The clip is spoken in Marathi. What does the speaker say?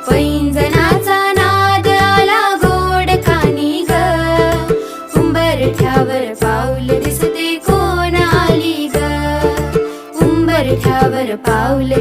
पैंजणाचा नाद आला गोड कानी ग, उंबरठ्यावर पाऊल दिसते कोण आली ग, उंबरठ्यावर पाऊल